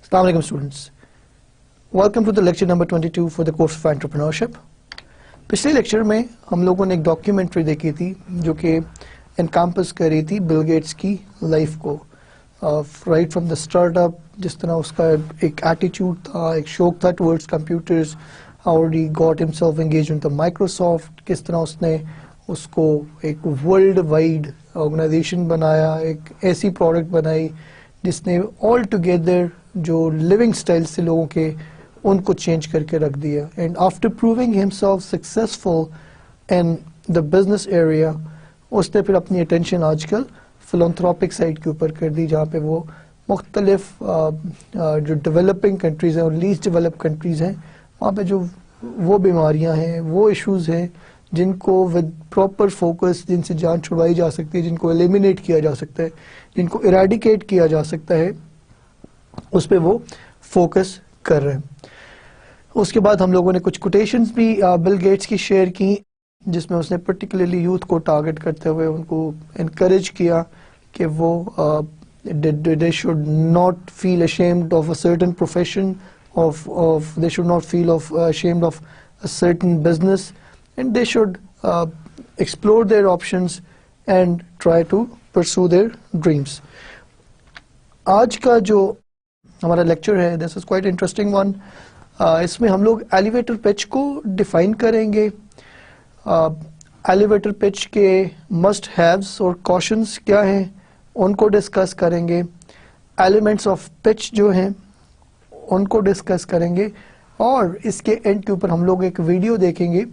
Assalamu alaikum students. Welcome to the lecture number 22 for the course of entrepreneurship. पिछले lecture में हम लोगों ने एक डॉक्यूमेंट्री देखी थी जो कि एनकम्पस कर रही थी बिल गेट्स की लाइफ को, राइट फ्रॉम द स्टार्टअप, जिस तरह उसका एक एटीट्यूड था, एक शौक था towards computers, how he got himself engaged with Microsoft, किस तरह उसने उसको एक वर्ल्ड वाइड ऑर्गेनाइजेशन बनाया, एक ऐसी प्रोडक्ट बनाई जिसने ऑल टुगेदर जो लिविंग स्टाइल से लोगों के उनको चेंज करके रख दिया. And after proving himself successful in the business area, उसने फिर अपनी अटेंशन आजकल फिलैंथ्रोपिक साइड के ऊपर कर दी, जहाँ पे वो मुख्तलिफ जो डेवलपिंग कंट्रीज़ हैं और लीस्ट डेवलप कंट्रीज़ हैं, वहाँ पे जो वो बीमारियाँ हैं, वो इश्यूज़ हैं जिनको विद प्रॉपर फोकस, जिनसे जान छुड़वाई जा सकती है, जिनको एलिमिनेट किया जा सकता है, जिनको इरेडिकेट किया जा सकता है, उस पे वो फोकस कर रहे हैं. उसके बाद हम लोगों ने कुछ कोटेशंस भी बिल गेट्स की शेयर की, जिसमें उसने पर्टिकुलरली यूथ को टारगेट करते हुए उनको इनकरेज किया कि वो they should not feel ashamed of a certain profession, they should not feel ashamed of a certain business, and they should explore their options and try to pursue their dreams. आज का जो हमारा lecture है, this is quite interesting one. इसमें हम लोग elevator pitch को define करेंगे, एलिवेटर पिच के मस्ट हैव्स और कॉशंस क्या हैं उनको डिस्कस करेंगे, एलिमेंट्स ऑफ पिच जो हैं उनको डिस्कस करेंगे, और इसके एंड के ऊपर हम लोग एक वीडियो देखेंगे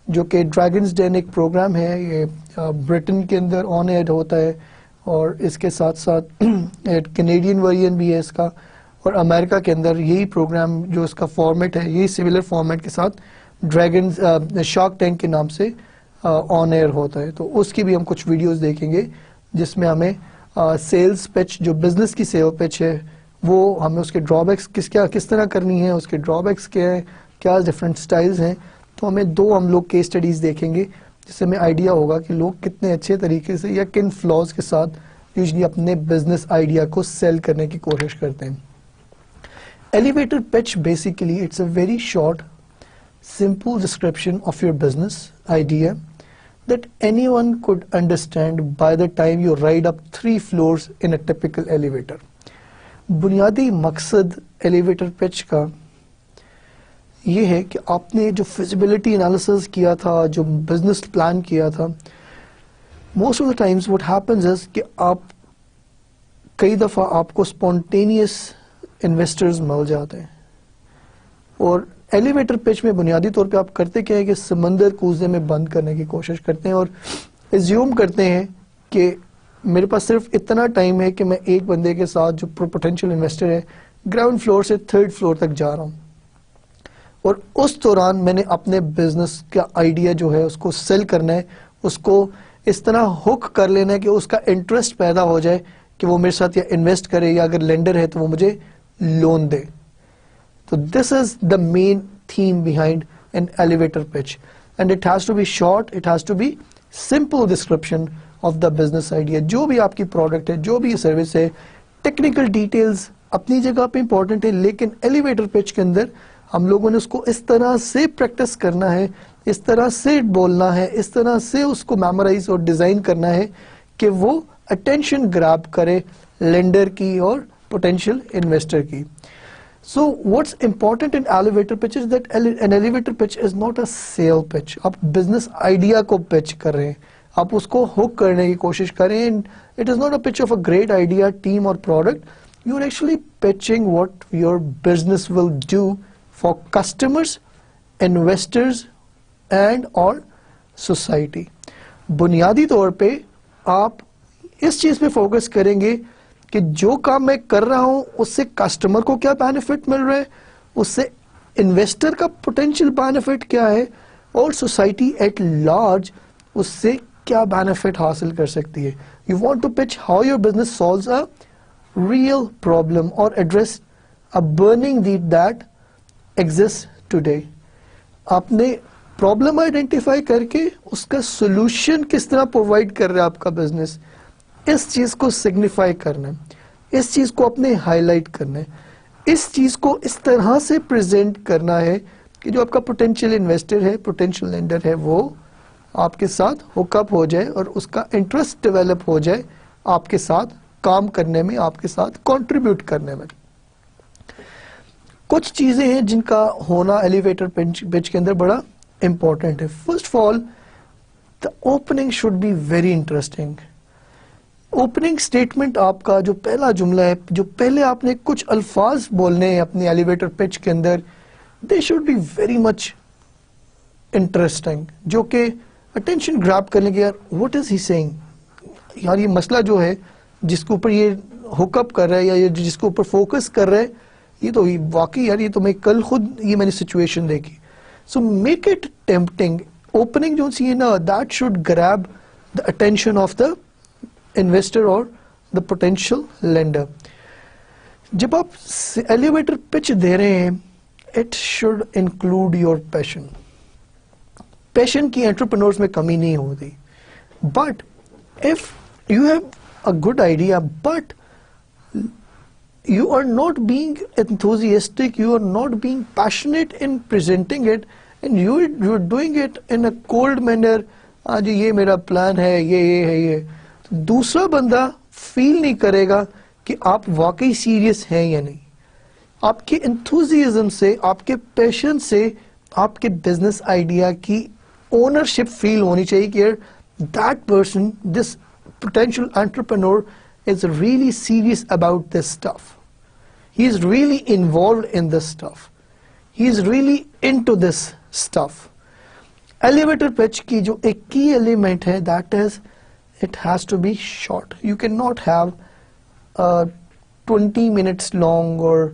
जो कि ड्रैगन्स डेन एक प्रोग्राम है, ये ब्रिटेन के अंदर ऑन एयर होता है, और इसके साथ साथ एक कैनेडियन वर्जन भी है इसका, और अमेरिका के अंदर यही प्रोग्राम जो इसका फॉर्मेट है, यही सिमिलर फॉर्मेट के साथ ड्रैगन शार्क टैंक के नाम से ऑन एयर होता है. तो उसकी भी हम कुछ वीडियोस देखेंगे जिसमें हमें सेल्स पिच, जो बिजनेस की सेल पिच है, वो हमें उसके ड्रॉबैक्स किस तरह करनी है, उसके ड्रॉबैक्स क्या है, क्या डिफरेंट स्टाइल्स हैं. तो हमें दो हम लोग केस स्टडीज़ देखेंगे जिससे हमें आइडिया होगा कि लोग कितने अच्छे तरीके से या किन फ्लॉज के साथ यूजुअली अपने बिजनेस आइडिया को सेल करने की कोशिश करते हैं. Elevator pitch, basically it's a very short, simple description of your business idea that anyone could understand by the time you ride up 3 floors in a typical elevator. बुनियादी मकसद elevator pitch का ये है कि आपने जो feasibility analysis किया था, जो business plan किया था, most of the times what happens is कि आप कई दफ़ा आपको spontaneous इन्वेस्टर्स मिल जाते हैं. और एलिवेटर पिच में बुनियादी तौर पे आप करते क्या है कि समंदर कूदने में बंद करने की कोशिश करते हैं और एज्यूम करते हैं कि मेरे पास सिर्फ इतना टाइम है कि मैं एक बंदे के साथ जो पोटेंशियल इन्वेस्टर है ग्राउंड फ्लोर से 3rd फ्लोर तक जा रहा हूँ, और उस दौरान मैंने अपने बिजनेस का आइडिया जो है उसको सेल करना है, उसको इस तरह हुक कर लेना है कि उसका इंटरेस्ट पैदा हो जाए कि वो मेरे साथ या इन्वेस्ट करे, या अगर लेंडर है तो वो मुझे लोन दे. तो this is the main theme behind an elevator pitch, and it has to be short, it has to be simple description of the business idea. जो भी आपकी प्रोडक्ट है, जो भी सर्विस है, टेक्निकल डिटेल्स अपनी जगह पे इंपॉर्टेंट है, लेकिन एलिवेटर पिच के अंदर हम लोगों ने उसको इस तरह से प्रैक्टिस करना है, इस तरह से बोलना है, इस तरह से उसको मेमोराइज और डिजाइन करना है कि वो अटेंशन ग्रैब करे लेंडर की और potential investor की. So what's important in elevator pitch is that an elevator pitch is not a sale pitch. आप business idea को pitch कर रहे हैं, आप उसको hook करने की कोशिश करें, and it is not a pitch of a great idea, team or product. You're actually pitching what your business will do for customers, investors and or society. बुनियादी तौर पे आप इस चीज पे फोकस करेंगे कि जो काम मैं कर रहा हूं उससे कस्टमर को क्या बेनिफिट मिल रहा है, उससे इन्वेस्टर का पोटेंशियल बेनिफिट क्या है, और सोसाइटी एट लार्ज उससे क्या बेनिफिट हासिल कर सकती है. You want to pitch how your business solves a real problem और address a burning need that exist today. आपने प्रॉब्लम आइडेंटिफाई करके उसका सोल्यूशन किस तरह प्रोवाइड कर रहा है आपका बिजनेस, इस चीज को सिग्निफाई करना है, इस चीज को अपने हाईलाइट करना है, इस चीज को इस तरह से प्रेजेंट करना है कि जो आपका पोटेंशियल इन्वेस्टर है, पोटेंशियल लेंडर है, वो आपके साथ हुकअप हो जाए और उसका इंटरेस्ट डेवलप हो जाए आपके साथ काम करने में, आपके साथ कंट्रीब्यूट करने में। कुछ चीजें हैं जिनका होना एलिवेटर पिच के अंदर बड़ा इंपॉर्टेंट है। First of all, the opening should be very interesting. Opening statement आपका जो पहला जुमला है, जो पहले आपने कुछ अल्फाज बोलने हैं अपनी एलिवेटर पिच के अंदर, they should be very much interesting, जो कि अटेंशन ग्रैब करने के, यार व्हाट इज ही सेइंग, यार ये मसला जो है जिसके ऊपर ये हुकअप कर रहा है या ये जिसके ऊपर फोकस कर रहा है, ये तो वाकई यार ये तो मैं कल खुद ये मैंने सिचुएशन देखी। So make it tempting. Opening जो सी है ना, that should grab the attention of the investor और द पोटेंशियल लेंडर। जब आप एलिवेटर पिच दे रहे हैं, it should include your passion. Passion की एंटरप्रेन्योर्स में कमी नहीं होती, but if you have a good idea but you are not being enthusiastic, you are not being passionate in presenting it, and you are doing it in a cold manner, आज ये मेरा plan है, ये है ये, तो दूसरा बंदा फील नहीं करेगा कि आप वाकई सीरियस हैं या नहीं। आपके एंथुजियाज्म से, आपके पैशन से, आपके बिजनेस आइडिया की ओनरशिप फील होनी चाहिए कि that person, this potential entrepreneur is really serious about this stuff. He is really involved in this stuff. He is really into this stuff. Elevator pitch की जो एक key element है, that is, it has to be short. You cannot have 20 minutes long or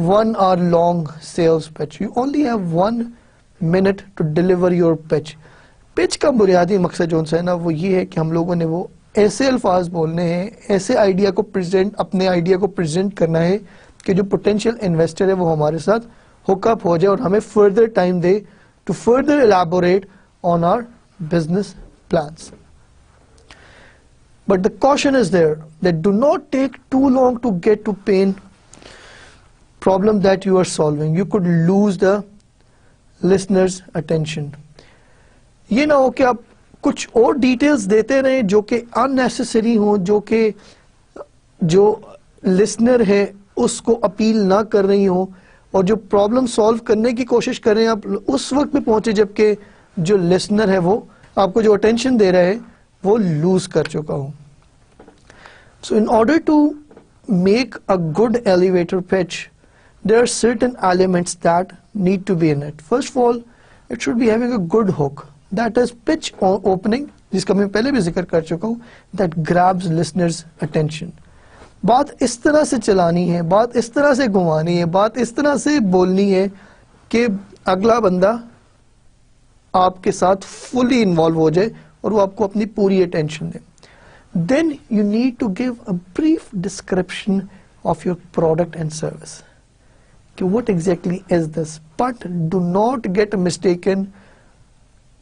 1 hour long sales pitch. You only have 1 minute to deliver your pitch. Pitch का बुनियादी मकसद जो है ना, वो ये है कि हम लोगों ने वो ऐसे अल्फाज बोलने हैं, ऐसे आइडिया को प्रेजेंट, अपने आइडिया को प्रेजेंट करना है कि जो पोटेंशियल इन्वेस्टर है वो हमारे साथ हुकअप हो जाए और हमें फर्दर टाइम दे to further elaborate on our business plans. But the caution is there that do not take too long to get to pain problem that you are solving. You could lose the listener's attention. ये ना हो कि आप कुछ और details देते रहे जो कि अननेसेसरी हो, जो लिसनर है उसको अपील ना कर रही हो, और जो प्रॉब्लम सॉल्व करने की कोशिश कर रहे हैं आप उस वक्त पे पहुंचे जबकि जो लिसनर है वो आपको जो अटेंशन दे रहा है वो लूज कर चुका हो। So in order to make a good elevator pitch, there are certain elements that need to be in it. First of all, it should be having a good hook, that is pitch opening, जिसका मैं पहले भी जिक्र कर चुका हूँ, that grabs listeners attention। बात इस तरह से चलानी है, बात इस तरह से घुमानी है, बात इस तरह से बोलनी है कि अगला बंदा आपके साथ फुली इन्वॉल्व हो जाए और वो आपको अपनी पूरी attention they. Then you need to give a brief description of your product and service, कि what exactly is this, but do not get mistaken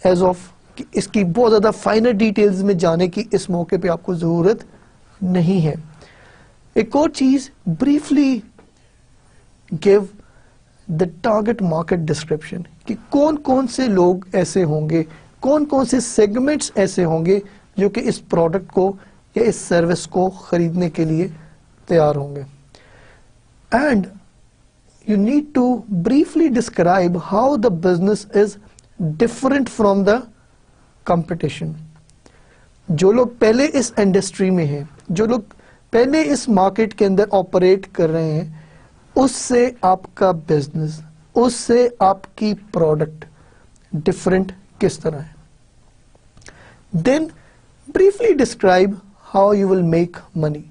as if इसकी बहुत ज्यादा फाइनर डिटेल्स में जाने की इस मौके पे आपको जरूरत नहीं है। एक और चीज, briefly give the target market description, कि कौन कौन से लोग ऐसे होंगे, कौन कौन से सेगमेंट्स ऐसे होंगे जो कि इस प्रोडक्ट को या इस सर्विस को खरीदने के लिए तैयार होंगे। And you need to briefly describe how the business is different from the competition. जो लोग पहले इस इंडस्ट्री में हैं, जो लोग पहले इस मार्केट के अंदर ऑपरेट कर रहे हैं, उससे आपका बिजनेस, उससे आपकी प्रोडक्ट डिफरेंट किस तरह है। Then briefly describe how you will make money,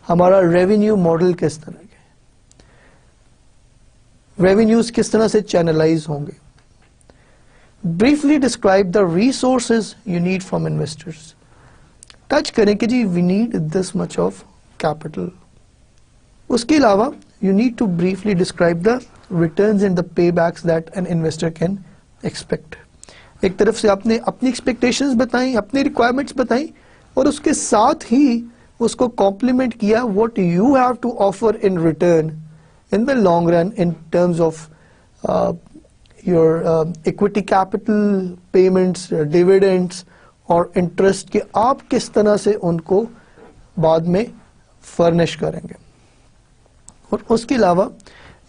हमारा रेवेन्यू मॉडल किस तरह के, रेवेन्यूज किस तरह से चैनलाइज होंगे। Briefly describe the resources you need from investors. Touch करें कि जी we need this much of capital. उसके अलावा you need to briefly describe the returns and the paybacks that an investor can expect. एक तरफ से आपने अपनी expectations बताई, अपनी requirements बताई, और उसके साथ ही उसको compliment किया what you have to offer in return in the long run in terms of your equity capital payments, dividends और interest के आप किस तरह से उनको बाद में furnish करेंगे. और उसके अलावा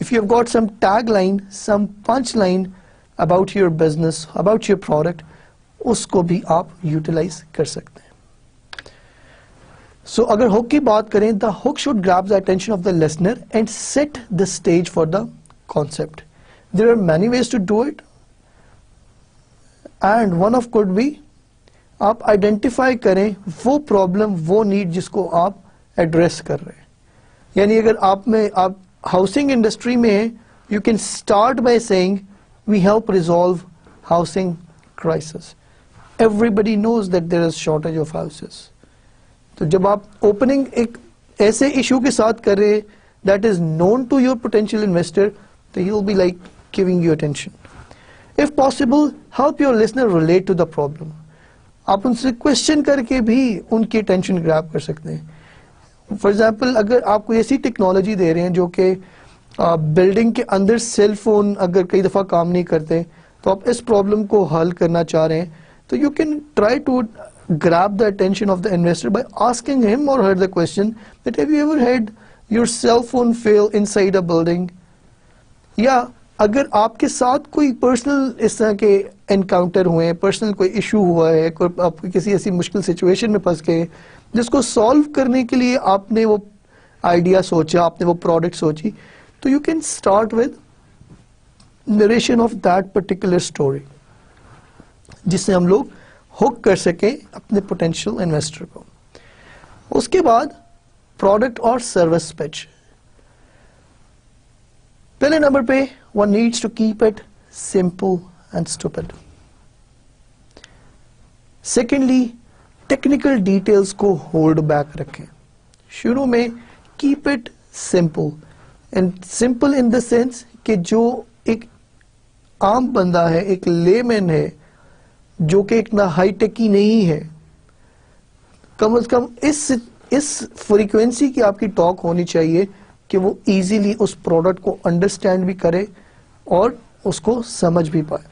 if you have got some tagline, some punchline about your business, about your product, उसको भी आप utilize कर सकते हैं. So अगर hook की बात करें, the hook should grab the attention of the listener and set the stage for the concept. There are many ways to do it, and one of could be आप identify करें वो problem, वो need जिसको आप address कर रहे हैं. यानी अगर आप housing industry में हैं, you can start by saying we help resolve housing crisis. Everybody knows that there is shortage of houses. तो जब आप ओपनिंग एक ऐसे इशू के साथ कर रहे that is known to your potential investor, तो he will be like giving you attention. If possible, help your listener relate to the problem. आप उनसे क्वेश्चन करके भी उनकी अटेंशन ग्रैब कर सकते हैं. फॉर एग्जाम्पल, अगर आपको ऐसी टेक्नोलॉजी दे रहे हैं जो कि बिल्डिंग के अंदर सेल फोन अगर कई दफ़ा काम नहीं करते, तो आप इस प्रॉब्लम को हल करना चाह रहे हैं, तो you can try to grab the attention of the investor by asking him or her the question that have you ever had your cell phone fail inside a building. या अगर आपके साथ कोई पर्सनल इस तरह के एनकाउंटर हुए हैं, पर्सनल कोई इशू हुआ है, आप किसी ऐसी मुश्किल सिचुएशन में फंस गए जिसको सॉल्व करने के लिए आपने वो आइडिया सोचा, आपने वो प्रोडक्ट सोची, तो you can start with narration of that particular story, जिससे हम लोग हुक कर सके अपने पोटेंशियल इन्वेस्टर को. उसके बाद प्रोडक्ट और सर्विस पिच. पहले नंबर पे one needs to keep it simple and stupid. Secondly, technical details को होल्ड बैक रखें. शुरू में keep it simple, and simple in the sense कि जो एक आम बंदा है, एक लेमैन है, जो कि इतना हाईटेक ही नहीं है, कम से कम इस फ्रीक्वेंसी की आपकी टॉक होनी चाहिए कि वो इजीली उस प्रोडक्ट को अंडरस्टैंड भी करे और उसको समझ भी पाए.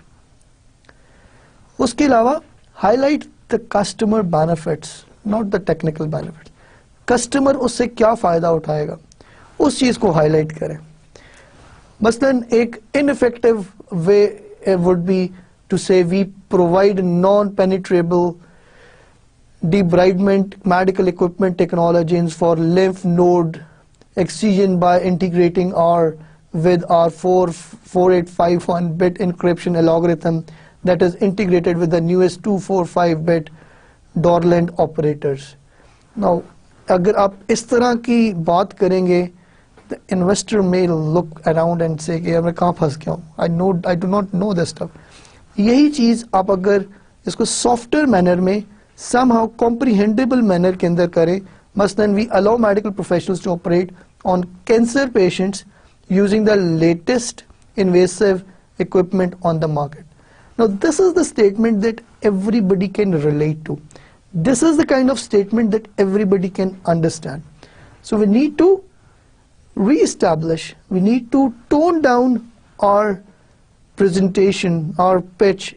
उसके अलावा highlight the customer benefits, not the technical benefits. Customer उससे क्या फायदा उठाएगा, उस चीज को हाईलाइट करें. मसलन एक ineffective way would B to say we provide non-penetrable debridement medical equipment technologies for lymph node excision by integrating with our 4851-bit encryption algorithm that is integrated with the newest 245-bit Dorland operators. Now, अगर आप इस तरह की बात करेंगे, the investor may look around and say कि मैं कहाँ फंस गया हूँ, I do not know this stuff. यही चीज आप अगर इसको सॉफ्टवेयर मैनर में somehow comprehensible मैनर के अंदर करें, मसलन we allow medical professionals to operate on cancer patients using the latest invasive equipment on the market. Now this is the statement that everybody can relate to. This is the kind of statement that everybody can understand. So we need to re-establish, we need to tone down our presentation और pitch,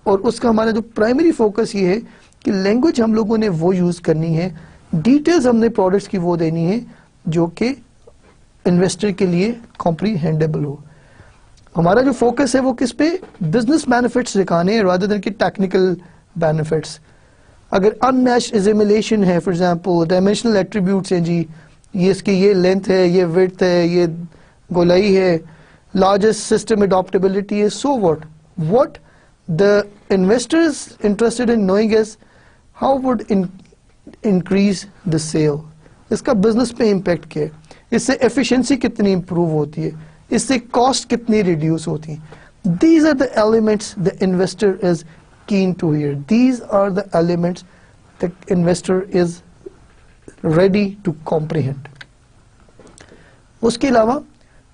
और उसका हमारा जो primary focus ये है कि language हम लोगों ने वो यूज करनी है, डिटेल्स हमने प्रोडक्ट्स की वो देनी है जो कि इन्वेस्टर के लिए कॉम्प्रीहेंडेबल हो. हमारा जो फोकस है वो किस पे, बिजनेस बेनिफिट्स दिखाने हैं रादर देन कि टेक्निकल बेनिफिट्स. अगर अनमैच्ड एसिमिलेशन है, फॉर एग्जांपल डायमेंशनल एट्रीब्यूट्स हैं जी, ये इसकी ये लेंथ है, ये विड्थ है, ये गोलाई है, largest system adoptability is, so what the investor is interested in knowing is how would increase the sale, इसका बिजनेस पे इम्पैक्ट क्या है, इससे एफिशिएंसी कितनी इंप्रूव होती है, इससे कॉस्ट कितनी रिड्यूस होती है. These are the elements the investor is keen to hear. These are the elements the investor is ready to comprehend. उसके अलावा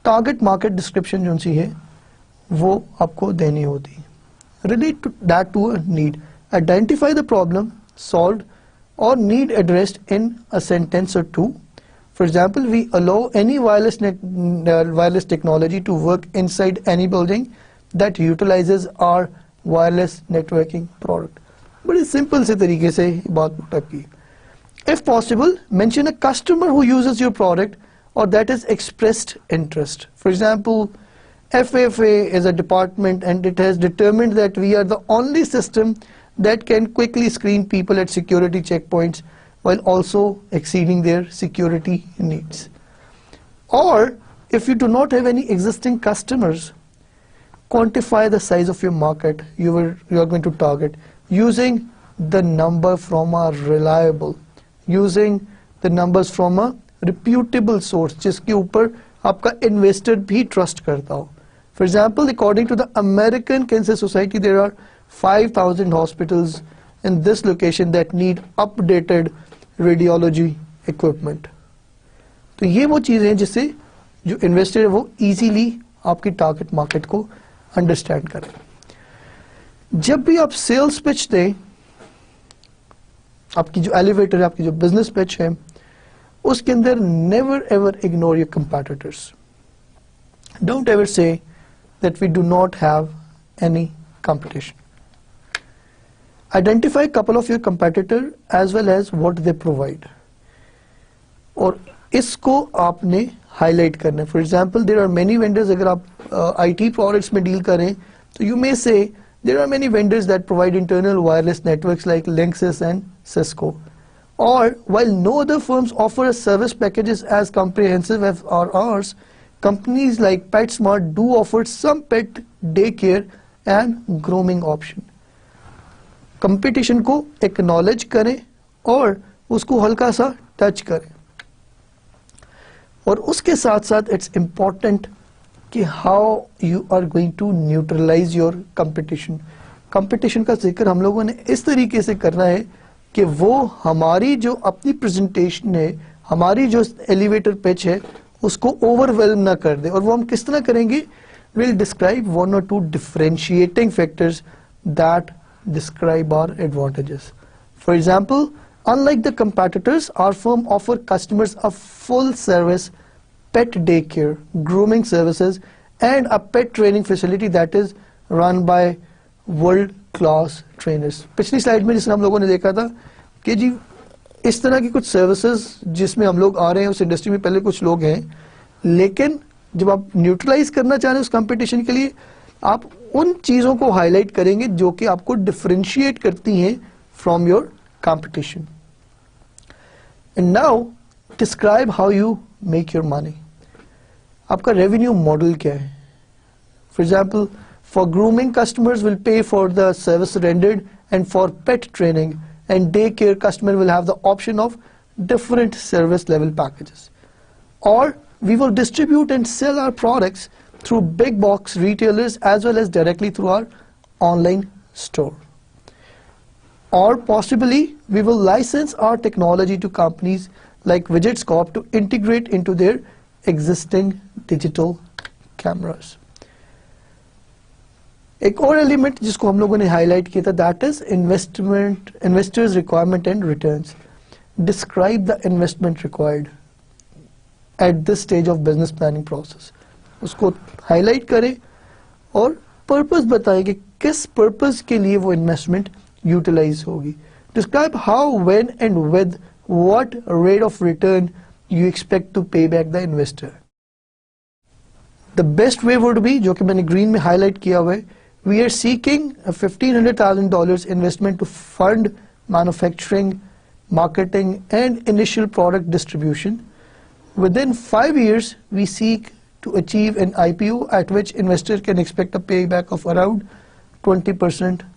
टारगेट मार्केट डिस्क्रिप्शन जो सी है वो आपको देनी होती है. Relate to that to a need, identify the problem solved और need addressed in a sentence और two. For example, we allow any wireless technology to work inside any building that utilizes our wireless networking product. बड़े simple से तरीके से बात type की. If possible, mention a customer who uses your product or that is expressed interest. For example, FFA is a department and it has determined that we are the only system that can quickly screen people at security checkpoints while also exceeding their security needs. Or if you do not have any existing customers, quantify the size of your market you are going to target using the number from a reliable, using the numbers from a reputable source जिसके ऊपर आपका investor भी trust करता हो. For example, according to the American Cancer Society, there are 5,000 hospitals in this location that need updated radiology equipment. तो ये वो चीज़ें हैं जिससे जो इन्वेस्टर है वो इजीली आपकी टारगेट मार्केट को अंडरस्टैंड करें. जब भी आप सेल्स पिच दें, आपकी जो एलिवेटर है, आपकी जो बिजनेस पिच है, उसके अंदर never ever ignore your competitors. Don't ever say that we do not have any competition. Identify a couple of your competitor as well as what they provide. और इसको आपने highlight करना है. For example, there are many vendors. अगर आप IT products में deal करें, तो you may say there are many vendors that provide internal wireless networks like Linksys and Cisco. Or while no other firms offer a service packages as comprehensive as ours, companies like PetSmart do offer some pet daycare and grooming option. Competition को acknowledge करें और उसको हल्का सा touch करें. और उसके साथ साथ it's important कि how you are going to neutralize your competition. Competition का जिक्र हम लोगों ने इस तरीके से करना है कि वो हमारी जो अपनी presentation है, हमारी जो elevator pitch है, उसको ओवरवेल्म ना कर दे. और वो हम किस तरह करेंगे? We'll describe one or two differentiating factors that describe our advantages. For example, unlike the competitors, our firm offers customers a full service pet daycare, grooming services and a pet training facility that is run by world class trainers. पिछली slide में जिसमें हम लोगों ने देखा था कि जी इस तरह की कुछ सर्विसेज जिसमें हम लोग आ रहे हैं, उस इंडस्ट्री में पहले कुछ लोग हैं, लेकिन जब आप न्यूट्रलाइज करना चाह रहे हैं उस कंपटीशन के लिए, आप उन चीजों को हाईलाइट करेंगे जो कि आपको डिफरेंशिएट करती हैं from your competition. And now describe how you make your money. आपका रेवेन्यू मॉडल क्या है? For example, for grooming customers will pay for the service rendered and for pet training and daycare customer will have the option of different service level packages. Or we will distribute and sell our products through big box retailers as well as directly through our online store. Or possibly we will license our technology to companies like Widgetscope to integrate into their existing digital cameras. एक और element जिसको हम लोगों ने highlight किया था, that is investors requirement and returns. Describe the investment required at this stage of business planning process. उसको highlight करें और पर्पस बताएं कि किस पर्पस के लिए वो इन्वेस्टमेंट यूटिलाइज होगी. Describe how, when and with what rate of return you expect to pay back the investor. The best way would be, जो कि मैंने ग्रीन में हाईलाइट किया हुआ है, we are seeking a $1,500,000 investment to fund manufacturing, marketing and initial product distribution. Within 5 years, we seek to achieve an IPO at which investor can expect a payback of around 20%.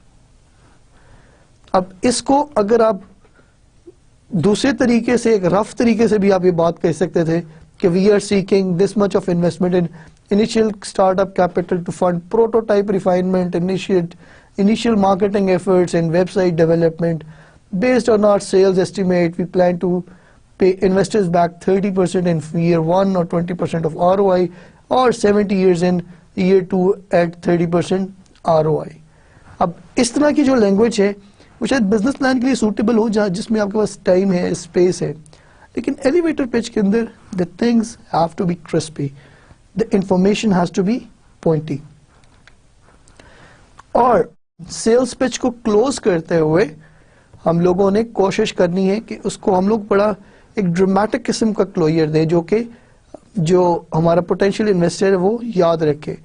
अब इसको अगर आप दूसरे तरीके से, एक रफ तरीके से भी आप ये बात कह सकते थे कि we are seeking this much of investment in initial startup capital to fund prototype refinement, initial marketing efforts and website development. Based on our sales estimate, we plan to pay investors back 30% in year 1 or 20% of ROI, or 70 years in year 2 at 30% ROI. अब इस तरह की जो language है वो शायद business plan के लिए सूटेबल हो, जहाँ जिसमें आपके पास टाइम है, स्पेस है. लेकिन एलिवेटर पिच के अंदर the things have to be crispy, the information has to be pointy. और सेल्स पिच को क्लोज करते हुए हम लोगों ने कोशिश करनी है कि उसको हम लोग बड़ा एक ड्रामेटिक किस्म का क्लोजर दे, जो हमारा पोटेंशियल इन्वेस्टर है वो याद रखे।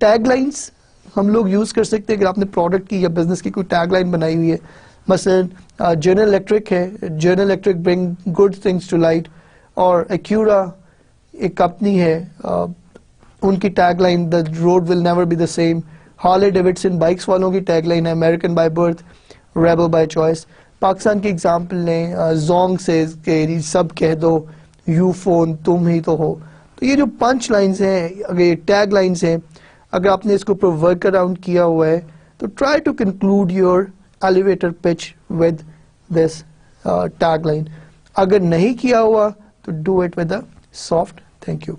टैगलाइंस हम लोग यूज कर सकते हैं। अगर आपने प्रोडक्ट की या बिजनेस की कोई टैगलाइन बनाई हुई है, मसलन जनरल इलेक्ट्रिक है, General Electric bring good things to light, और एक्यूरा एक कंपनी है, उनकी tagline the road will never be the same. Harley Davidson bikes वालों की टैगलाइन है American by birth, rebel by choice. Pakistan की एग्जांपल लें, जोंग से के सब कह दो, यू फोन तुम ही तो हो। तो ये जो पंच लाइन्स हैं, अगर ये टैग लाइन्स हैं, अगर आपने इसको ऊपर वर्क अराउंड किया हुआ है तो try to conclude your elevator pitch with this tag line. अगर नहीं किया हुआ तो do it with a soft thank you.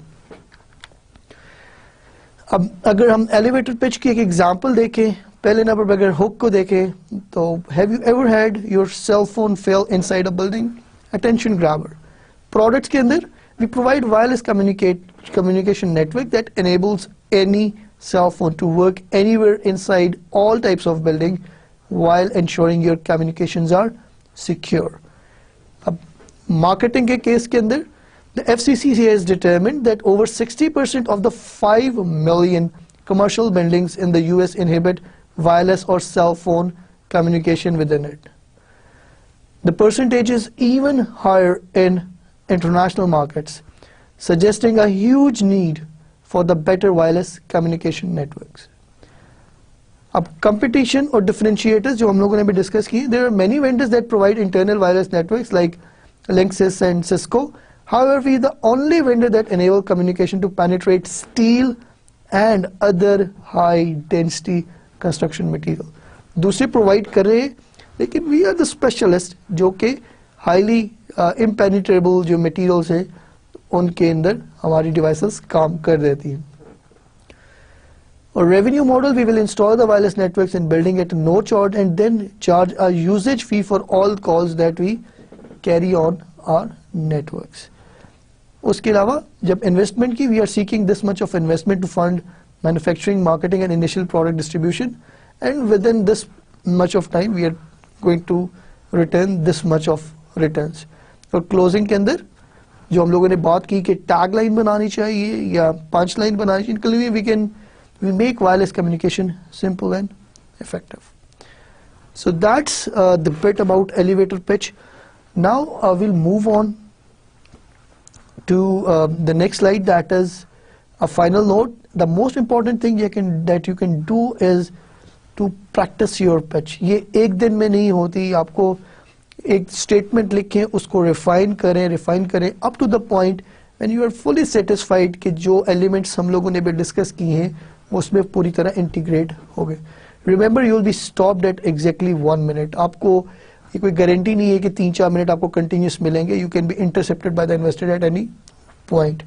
अब अगर हम एलिवेटर पिच की एक एग्जांपल देखें, पहले नंबर पर अगर हुक को देखें तो have you ever had your cell phone fail inside a building? Attention grabber. Products के अंदर we provide wireless communication network that enables any cell phone to work anywhere inside all types of building while ensuring your communications are secure. अब marketing के case के अंदर the FCC has determined that over 60% of the 5 million commercial buildings in the US inhibit wireless or cell phone communication within it. The percentage is even higher in international markets, suggesting a huge need for the better wireless communication networks. अब competition और differentiators जो हम लोगों ने भी discuss किए, there are many vendors that provide internal wireless networks like Linksys and Cisco. However, we are the only vendor that enable communication to penetrate steel and other high density construction material. दूसरे provide कर रहे हैं, लेकिन we are the specialist जो कि highly impenetrable जो materials हैं उनके अंदर हमारी devices काम कर देती हैं। और revenue model, we will install the wireless networks in building at no charge and then charge a usage fee for all calls that we carry on our networks. उसके अलावा जब investment की, we are seeking this much of investment to fund manufacturing, marketing and initial product distribution, and within this much of time we are going to return this much of returns. और closing के अंदर जो हम लोगों ने बात की कि टैग लाइन बनानी चाहिए या पंच लाइन बनानी चाहिए, इनके लिए we make wireless communication simple and effective. So that's the bit about elevator pitch. Now we'll move on to the next slide, that is a final note. The most important thing that you can do is to practice your pitch. ये एक दिन में नहीं होती, आपको एक statement लिखें, उसको रिफाइन करें up to the point when you are fully satisfied कि जो एलिमेंट्स हम लोगों ने भी डिस्कस किए हैं उसमें पूरी तरह इंटीग्रेट हो गए। Remember, you will be stopped at exactly 1 minute. आपको ये कोई गारंटी नहीं है कि 3-4 मिनट आपको कंटिन्यूस मिलेंगे. You can be intercepted by the investor at any point.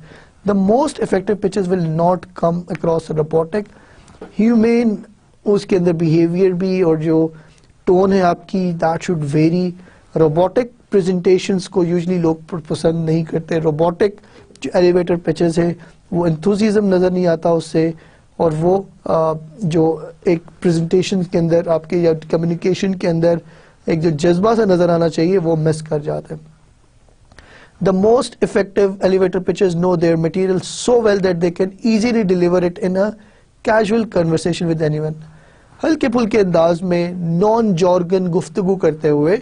The most effective pitches will not come across robotic. Humane उसके अंदर behavior भी और जो tone है आपकी that should vary. Robotic presentations को usually लोग पसंद नहीं करते. Robotic जो elevator pitches है वो enthusiasm नजर नहीं आता उससे, और वो जो एक प्रेजेंटेशन के अंदर आपके या कम्युनिकेशन के अंदर एक जो जज्बा सा नजर आना चाहिए वो मिस कर जाते हैं. The most effective elevator pitches know their material so well that they can easily deliver it in a casual conversation with anyone. हल्के फुल्के अंदाज में नॉन जॉर्गन गुफ्तगू करते हुए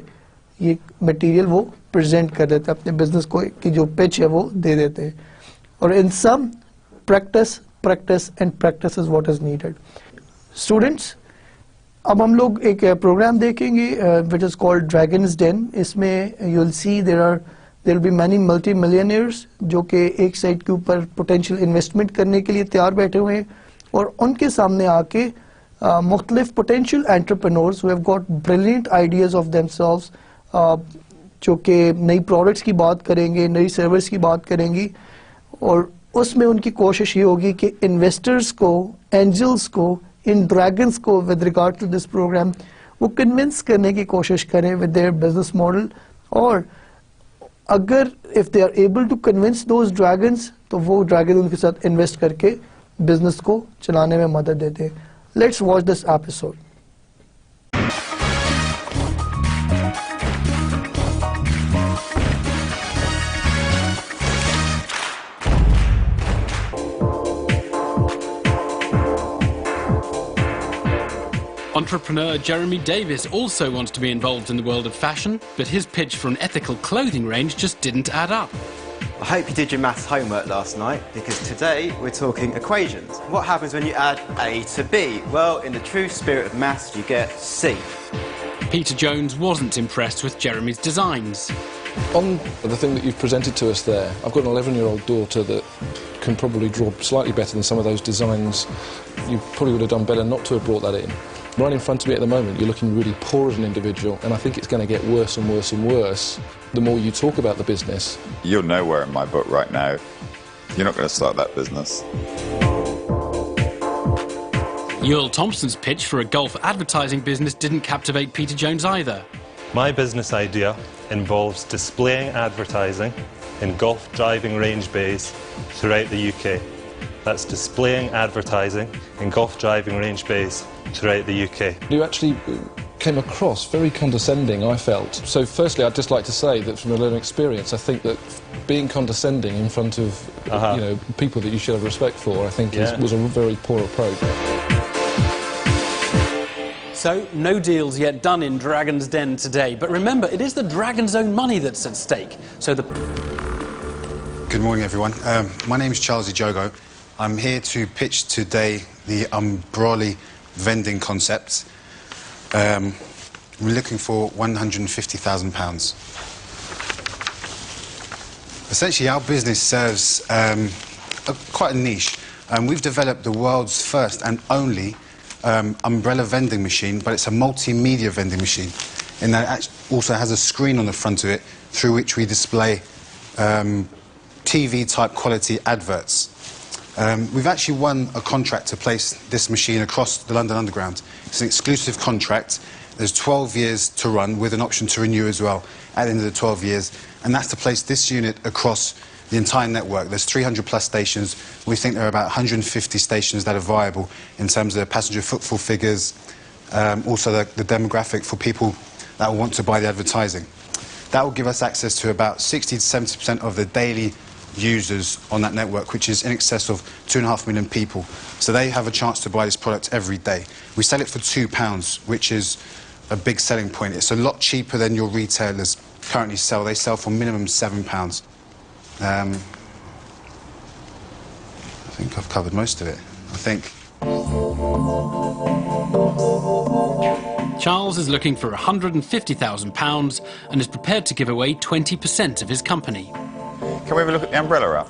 ये मटेरियल वो प्रेजेंट कर देते हैं, अपने बिजनेस को की जो पिच है वो दे देते हैं. और इन सम practice and practice is what is needed. Students, अब हम लोग एक प्रोग्राम देखेंगे which is called Dragon's Den. इसमें you'll see there will be many multi-millionaires जो कि एक साइड के ऊपर potential investment करने के लिए तैयार बैठे हुए हैं, और उनके सामने आके मुख्तलिफ potential entrepreneurs who have got brilliant ideas of themselves जो कि नई products की बात करेंगे, नई सर्विस की बात करेंगी, और उसमें उनकी कोशिश ये होगी कि इन्वेस्टर्स को, एंजल्स को, इन ड्रैगन्स को with regard to this program वो कन्विंस करने की कोशिश करें विद देयर बिजनेस मॉडल, और अगर if they are able to convince those dragons, तो वो dragon उनके साथ invest करके business को चलाने में मदद देते हैं. Let's watch this episode. Entrepreneur Jeremy Davis also wants to be involved in the world of fashion, but his pitch for an ethical clothing range just didn't add up. I hope you did your maths homework last night, because today we're talking equations. What happens when you add A to B? Well, in the true spirit of maths, you get C. Peter Jones wasn't impressed with Jeremy's designs. On the thing that you've presented to us there, I've got an 11-year-old daughter that can probably draw slightly better than some of those designs. You probably would have done better not to have brought that in. Right in front of me at the moment, you're looking really poor as an individual, and I think it's going to get worse and worse and worse the more you talk about the business. You're nowhere in my book right now. You're not going to start that business. Earl Thompson's pitch for a golf advertising business didn't captivate Peter Jones either. My business idea involves displaying advertising in golf driving range bays throughout the UK. That's displaying advertising in golf driving range bays throughout the UK. You actually came across very condescending, I felt. So firstly, I'd just like to say that from a learning experience, I think that being condescending in front of you know, people that you should have respect for, I think was a very poor approach. So, no deals yet done in Dragon's Den today. But remember, it is the Dragon's own money that's at stake. So Good morning, everyone. My name is Charles Ijogo. I'm here to pitch today the umbrella vending concept. We're looking for £150,000. Essentially, our business serves quite a niche. We've developed the world's first and only umbrella vending machine, but it's a multimedia vending machine, and that it also has a screen on the front of it through which we display TV-type quality adverts. We've actually won a contract to place this machine across the London Underground. It's an exclusive contract. There's 12 years to run with an option to renew as well at the end of the 12 years, and that's to place this unit across the entire network. There's 300 plus stations. We think there are about 150 stations that are viable in terms of passenger footfall figures, also the demographic for people that will want to buy the advertising. That will give us access to about 60 to 70% of the daily users on that network, which is in excess of 2.5 million people. So they have a chance to buy this product every day. We sell it for £2, which is a big selling point. It's a lot cheaper than your retailers currently sell. They sell for minimum £7. I think I've covered most of it. I think. Charles is looking for £150,000 and is prepared to give away 20% of his company. Can we have a look at the umbrella app?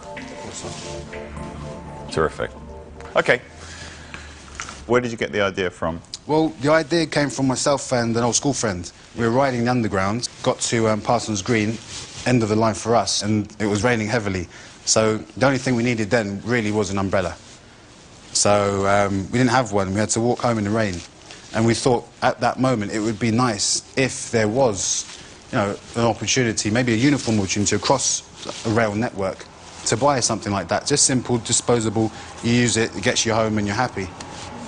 Terrific. OK. Where did you get the idea from? Well, the idea came from myself and an old school friend. We were riding the Underground, got to Parsons Green, end of the line for us, and it was raining heavily. So the only thing we needed then really was an umbrella. So we didn't have one. We had to walk home in the rain. And we thought at that moment it would be nice if there was, you know, an opportunity, maybe a uniform opportunity across a rail network to buy something like that. Just simple, disposable, you use it, it gets you home and you're happy.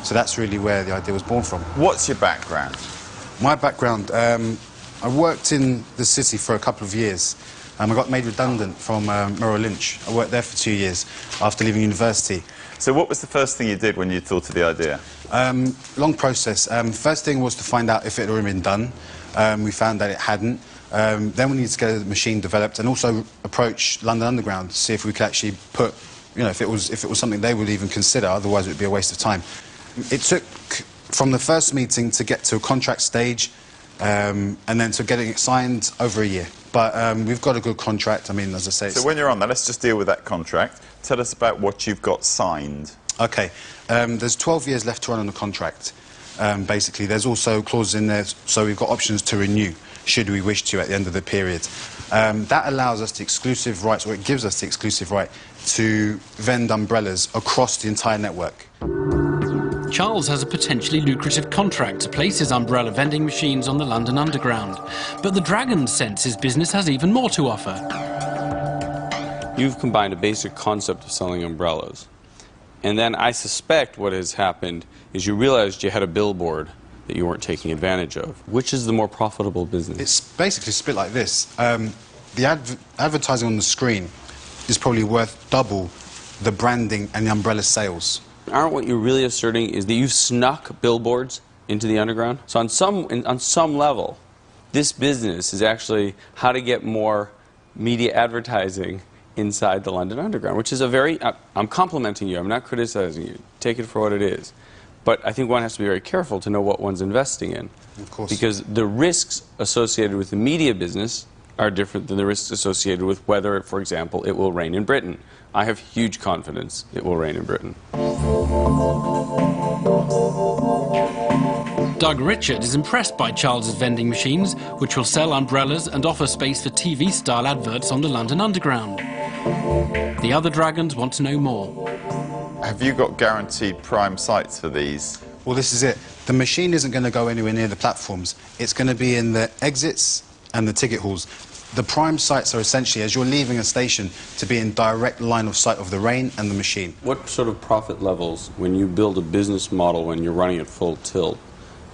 So that's really where the idea was born from. What's your background? My background, I worked in the city for a couple of years. I got made redundant from Merrill Lynch. I worked there for 2 years after leaving university. So what was the first thing you did when you thought of the idea? Long process. First thing was to find out if it had already been done. We found that it hadn't. Then we needed to get the machine developed and also approach London Underground to see if we could actually put, you know, if it was something they would even consider, otherwise it would be a waste of time. It took from the first meeting to get to a contract stage and then to getting it signed over a year. But we've got a good contract, I mean, as I say... So when you're on that, let's just deal with that contract. Tell us about what you've got signed. OK. There's 12 years left to run on the contract, basically. There's also clauses in there, so we've got options to renew, should we wish to, at the end of the period. That allows us the exclusive rights, or it gives us the exclusive right, to vend umbrellas across the entire network. Charles has a potentially lucrative contract to place his umbrella vending machines on the London Underground. But the Dragon senses business has even more to offer. You've combined a basic concept of selling umbrellas. And then I suspect what has happened is you realized you had a billboard that you weren't taking advantage of. Which is the more profitable business? It's basically split like this. The advertising on the screen is probably worth double the branding and the umbrella sales. Aren't what you're really asserting is that you've snuck billboards into the underground? So on some level, this business is actually how to get more media advertising inside the London Underground, which is a very... I'm complimenting you, I'm not criticizing you. Take it for what it is. But I think one has to be very careful to know what one's investing in. Of course. Because the risks associated with the media business are different than the risks associated with whether, for example, it will rain in Britain. I have huge confidence it will rain in Britain. Doug Richard is impressed by Charles's vending machines, which will sell umbrellas and offer space for TV-style adverts on the London Underground. The other Dragons want to know more. Have you got guaranteed prime sites for these? Well, this is it. The machine isn't going to go anywhere near the platforms. It's going to be in the exits and the ticket halls. The prime sites are essentially, as you're leaving a station, to be in direct line of sight of the rain and the machine. What sort of profit levels, when you build a business model when you're running at full tilt,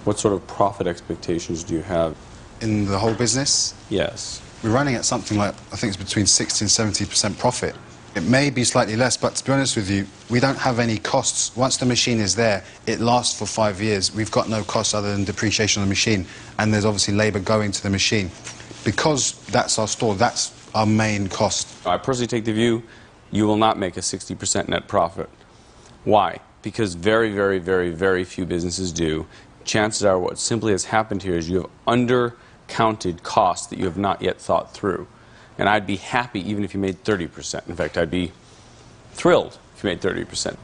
what sort of profit expectations do you have? In the whole business? Yes. We're running at something like, I think it's between 60 and 70% profit. It may be slightly less, but to be honest with you, we don't have any costs. Once the machine is there, it lasts for 5 years. We've got no costs other than depreciation on the machine, and there's obviously labour going to the machine. Because that's our store, that's our main cost. I personally take the view you will not make a 60% net profit. Why? Because very, very, very, very few businesses do. Chances are what simply has happened here is you have undercounted costs that you have not yet thought through. And I'd be happy even if you made 30%. In fact, I'd be thrilled if you made 30%.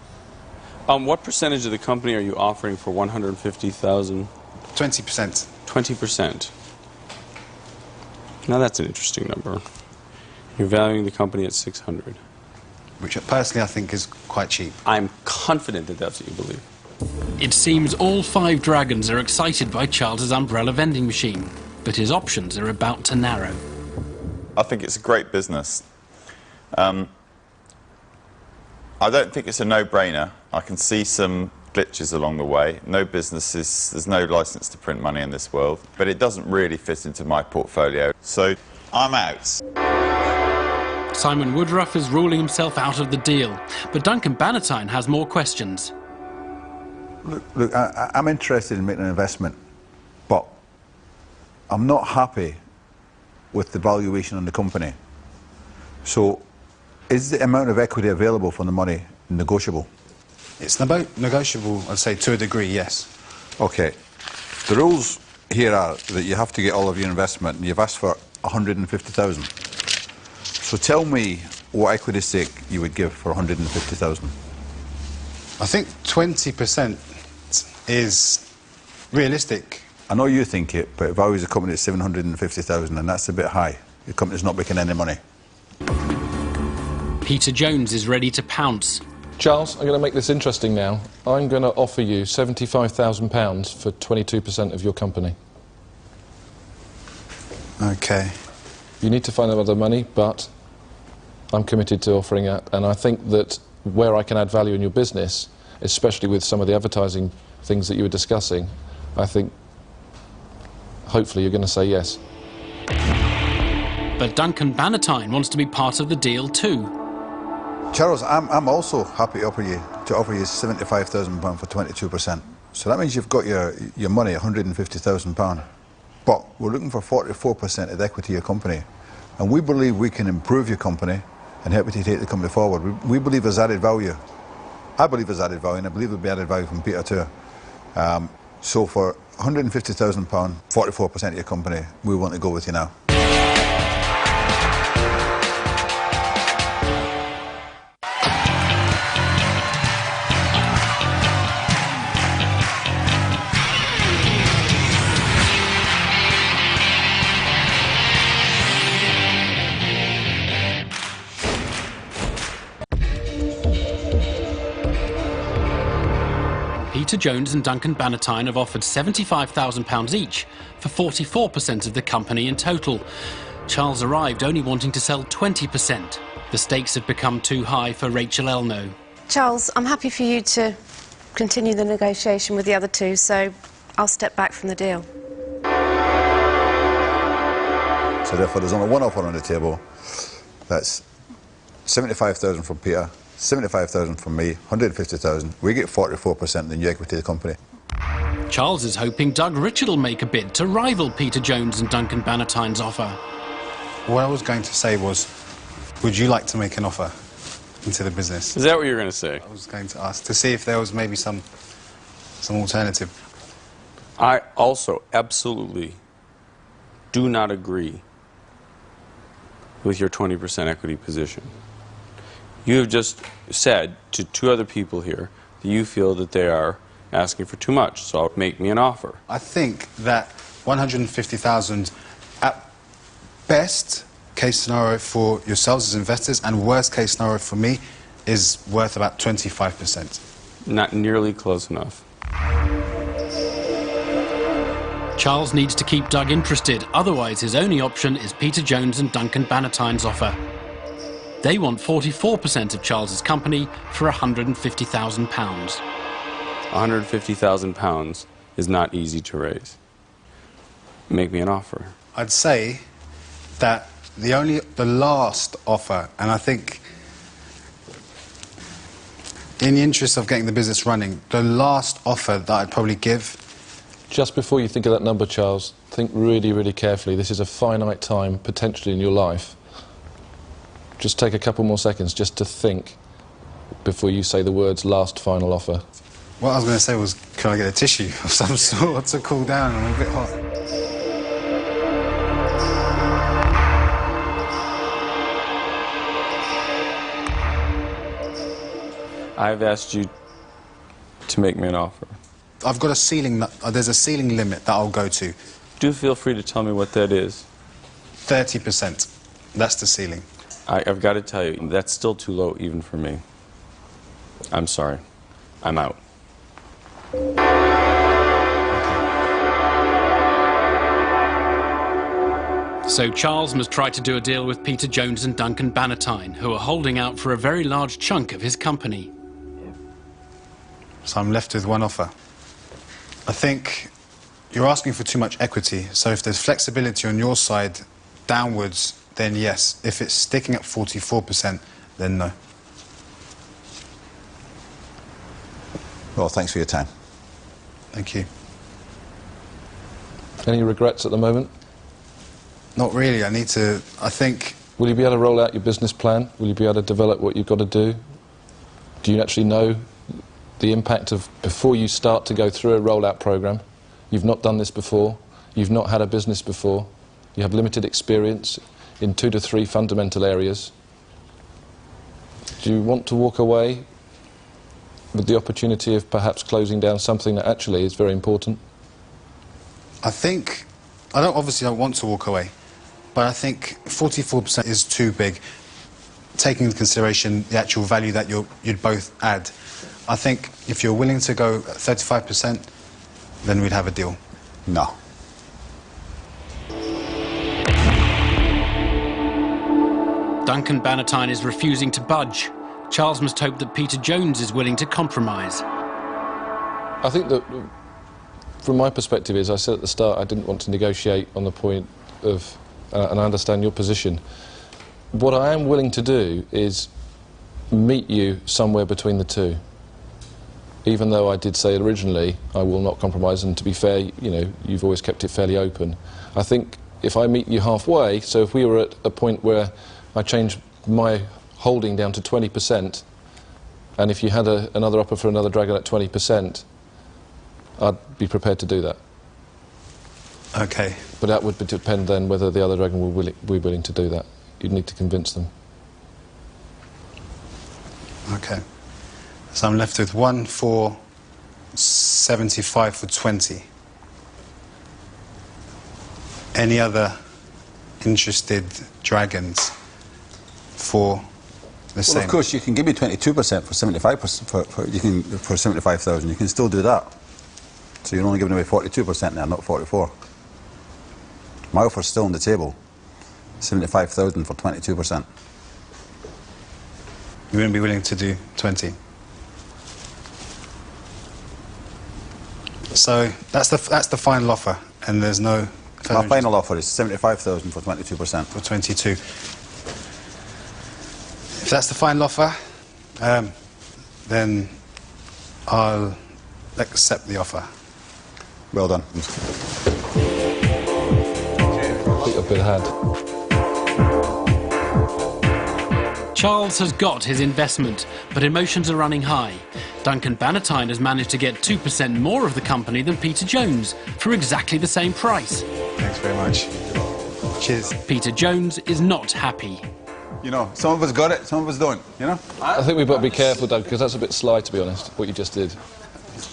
What percentage of the company are you offering for 150,000? 20%. 20%. Now that's an interesting number. You're valuing the company at 600. Which personally I think is quite cheap. I'm confident that that's what you believe. It seems all 5 Dragons are excited by Charles's umbrella vending machine, but his options are about to narrow. I think it's a great business. I don't think it's a no-brainer. I can see some glitches along the way. No businesses, there's no license to print money in this world, but it doesn't really fit into my portfolio. So I'm out. Simon Woodruff is ruling himself out of the deal, but Duncan Bannatyne has more questions. Look, I'm interested in making an investment, but I'm not happy with the valuation on the company. So, is the amount of equity available from the money negotiable? It's negotiable, I'd say, to a degree, yes. Okay. The rules here are that you have to get all of your investment, and you've asked for 150,000. So tell me what equity stake you would give for 150,000. I think 20% is realistic. I know you think it, but if I was a company at 750,000, and that's a bit high, the company's not making any money. Peter Jones is ready to pounce. Charles, I'm going to make this interesting now. I'm going to offer you £75,000 for 22% of your company. Okay. You need to find other money, but I'm committed to offering that, and I think that where I can add value in your business, especially with some of the advertising things that you were discussing, I think hopefully you're going to say yes. But Duncan Bannatyne wants to be part of the deal too. Charles, I'm also happy to offer you £75,000 for 22%. So that means you've got your money, £150,000. But we're looking for 44% of the equity of your company. And we believe we can improve your company and help you to take the company forward. We believe there's added value. I believe there's added value, and I believe there'll be added value from Peter too. So for £150,000, 44% of your company, we want to go with you now. Peter Jones and Duncan Bannatyne have offered £75,000 each for 44% of the company in total. Charles arrived only wanting to sell 20%. The stakes have become too high for Rachel Elno. Charles, I'm happy for you to continue the negotiation with the other two, so I'll step back from the deal. So therefore there's only one offer on the table. That's 75,000 from Peter, 75,000 from me, 150,000. We get 44% in the new equity of the company. Charles is hoping Doug Richard will make a bid to rival Peter Jones and Duncan Bannatyne's offer. What I was going to say was, would you like to make an offer into the business? Is that what you're going to say? I was going to ask, to see if there was maybe some alternative. I also absolutely do not agree with your 20% equity position. You have just said to two other people here that you feel that they are asking for too much, so make me an offer. I think that 150,000 at best case scenario for yourselves as investors and worst case scenario for me is worth about 25%. Not nearly close enough. Charles needs to keep Doug interested, otherwise his only option is Peter Jones and Duncan Bannatyne's offer. They want 44% of Charles's company for £150,000. £150,000 is not easy to raise. Make me an offer. I'd say that the last offer, and I think in the interest of getting the business running, the last offer that I'd probably give. Just before you think of that number, Charles, think really, really carefully. This is a finite time, potentially, in your life. Just take a couple more seconds just to think before you say the words last final offer. What I was going to say was, can I get a tissue of some sort to cool down? I'm a bit hot. I've asked you to make me an offer. I've got a ceiling, there's a ceiling limit that I'll go to. Do feel free to tell me what that is. 30%. That's the ceiling. I've got to tell you, that's still too low even for me. I'm sorry. I'm out. So Charles must try to do a deal with Peter Jones and Duncan Bannatyne, who are holding out for a very large chunk of his company. So I'm left with one offer. I think you're asking for too much equity, so if there's flexibility on your side downwards, then yes. If it's sticking at 44%, then no. Well, thanks for your time. Thank you. Any regrets at the moment? Not really. I think... Will you be able to roll out your business plan? Will you be able to develop what you've got to do? Do you actually know the impact of, before you start to go through a rollout program? You've not done this before. You've not had a business before. You have limited experience in 2 to 3 fundamental areas. Do you want to walk away with the opportunity of perhaps closing down something that actually is very important? I think... obviously don't want to walk away, but I think 44% is too big, taking into consideration the actual value that you'd both add. I think if you're willing to go 35%, then we'd have a deal. No. Duncan Bannatyne is refusing to budge. Charles must hope that Peter Jones is willing to compromise. I think that, from my perspective, as I said at the start, I didn't want to negotiate on the point of, and I understand your position. What I am willing to do is meet you somewhere between the two. Even though I did say originally I will not compromise, and to be fair, you know, you've always kept it fairly open. I think if I meet you halfway, so if we were at a point where I changed my holding down to 20%, and if you had another offer for another dragon at 20%, I'd be prepared to do that. Okay. But that would depend then whether the other dragon will be willing to do that. You'd need to convince them. Okay. So I'm left with 1 for 75 for 20. Any other interested dragons for the same. Well, of course, you can give me 22% for 75%. For 75,000, you can still do that. So you're only giving away 42% now, not 44. My offer's still on the table. 75,000 for 22%. You wouldn't be willing to do 20. So that's the final offer, and there's no. My final offer is 75,000 for 22%. For 22. If that's the final offer, then I'll accept the offer. Well done. Put your bid ahead. Charles has got his investment, but emotions are running high. Duncan Bannatyne has managed to get 2% more of the company than Peter Jones for exactly the same price. Thanks very much. Cheers. Peter Jones is not happy. You know, some of us got it, some of us don't, you know? I think we've got to be careful, Doug, because that's a bit sly, to be honest, what you just did.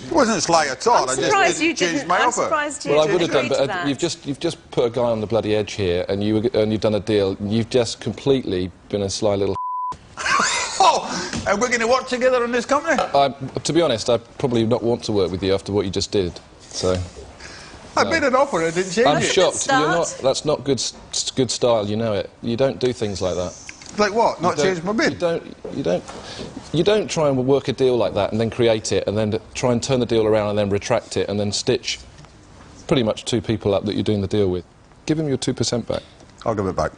It wasn't sly at all. I just changed my offer. Well, I would have done, but you've just put a guy on the bloody edge here, and you've done a deal. You've just completely been a sly little. Oh, and we're going to work together in this company? To be honest, I probably not want to work with you after what you just did. So. I made an offer, I didn't change it. I'm shocked. That's not good style. You know it. You don't do things like that. Like what? Not change my bid? You don't try and work a deal like that and then create it and then try and turn the deal around and then retract it and then stitch pretty much two people up that you're doing the deal with. Give him your 2% back. I'll give it back.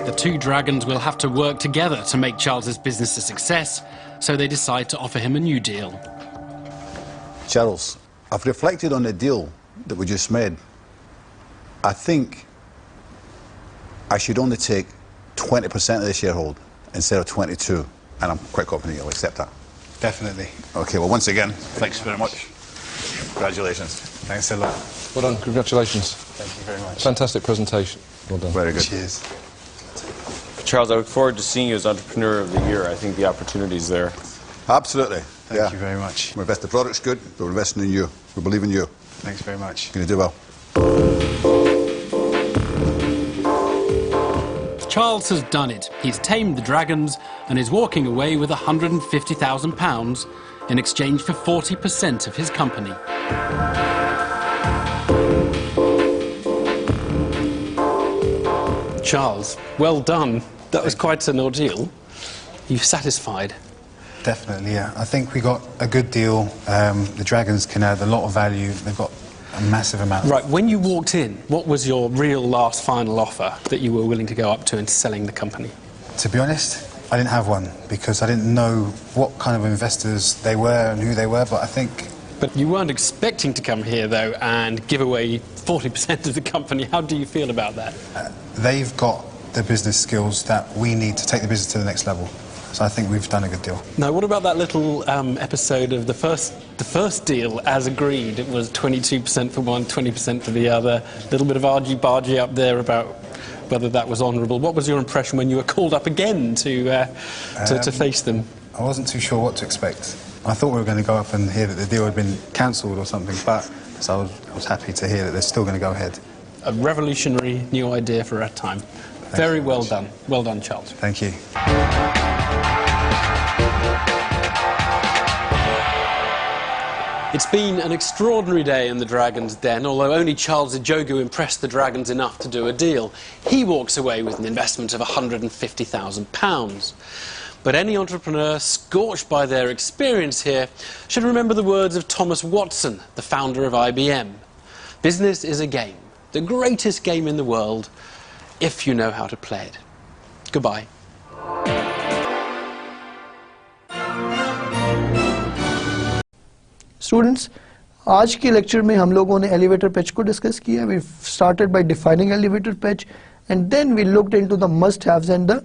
The two dragons will have to work together to make Charles's business a success, so they decide to offer him a new deal. Charles, I've reflected on the deal that we just made. I think I should only take 20% of the sharehold instead of 22, and I'm quite confident you'll accept that. Definitely. Okay, well, once again, thanks very much. Congratulations. Thanks a lot. Well done, congratulations. Thank you very much. Fantastic presentation. Well done. Very good. Cheers. Charles, I look forward to seeing you as Entrepreneur of the Year. I think the opportunity's there. Absolutely. Thank you very much. We invest the product's good, but we're investing in you. We believe in you. Thanks very much. You're going to do well. Charles has done it. He's tamed the dragons and is walking away with £150,000 in exchange for 40% of his company. Charles, well done. That was quite an ordeal. You're satisfied? Definitely, yeah. I think we got a good deal. The dragons can add a lot of value. They've got a massive amount. Right, when you walked in, what was your real last final offer that you were willing to go up to in selling the company? To be honest, I didn't have one because I didn't know what kind of investors they were and who they were, but I think... But you weren't expecting to come here, though, and give away 40% of the company. How do you feel about that? They've got the business skills that we need to take the business to the next level. So I think we've done a good deal. Now, what about that little episode of the first deal as agreed? It was 22% for one, 20% for the other. A little bit of argy-bargy up there about whether that was honourable. What was your impression when you were called up again to face them? I wasn't too sure what to expect. I thought we were going to go up and hear that the deal had been cancelled or something, but so I was happy to hear that they're still going to go ahead. A revolutionary new idea for our time. Very well done. Well done, Charles. Thank you. It's been an extraordinary day in the Dragon's Den, although only Charles Ijogu impressed the Dragons enough to do a deal. He walks away with an investment of £150,000. But any entrepreneur scorched by their experience here should remember the words of Thomas Watson, the founder of IBM. Business is a game, the greatest game in the world, if you know how to play it. Goodbye. Students, आज की lecture में हम लोगों ने elevator pitch को discuss किया. We started by defining elevator pitch and then we looked into the must-haves and the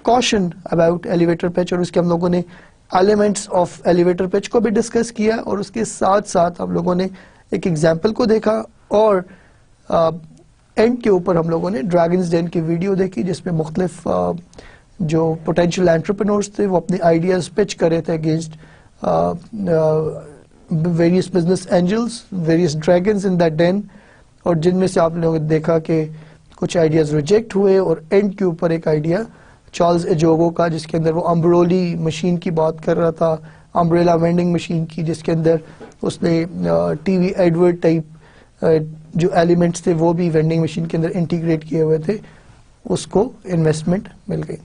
caution about elevator pitch और उसके हम लोगों ने elements of elevator pitch को भी डिस्कस किया और उसके साथ साथ हम लोगों ने एक एग्जाम्पल को देखा और एंड के ऊपर हम लोगों ने ड्रैगन्स डेन की वीडियो देखी जिसमें मुख्तलिफ जो पोटेंशियल एंटरप्रेन्योर्स थे वो अपने आइडियाज़ पिच कर रहे थे against various business angels, various dragons in that den और जिनमें से आप लोगों ने देखा कि कुछ आइडियाज़ रिजेक्ट हुए और एंड के ऊपर एक आइडिया चार्ल्स एजोगो का जिसके अंदर वो अम्ब्रोली मशीन की बात कर रहा था, अम्ब्रेला वेंडिंग मशीन की, जिसके अंदर उसने टीवी एडवर्ट टाइप जो एलिमेंट्स थे वो भी वेंडिंग मशीन के अंदर इंटीग्रेट किए हुए थे, उसको इन्वेस्टमेंट मिल गई.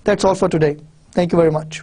That's all for today. Thank you very much.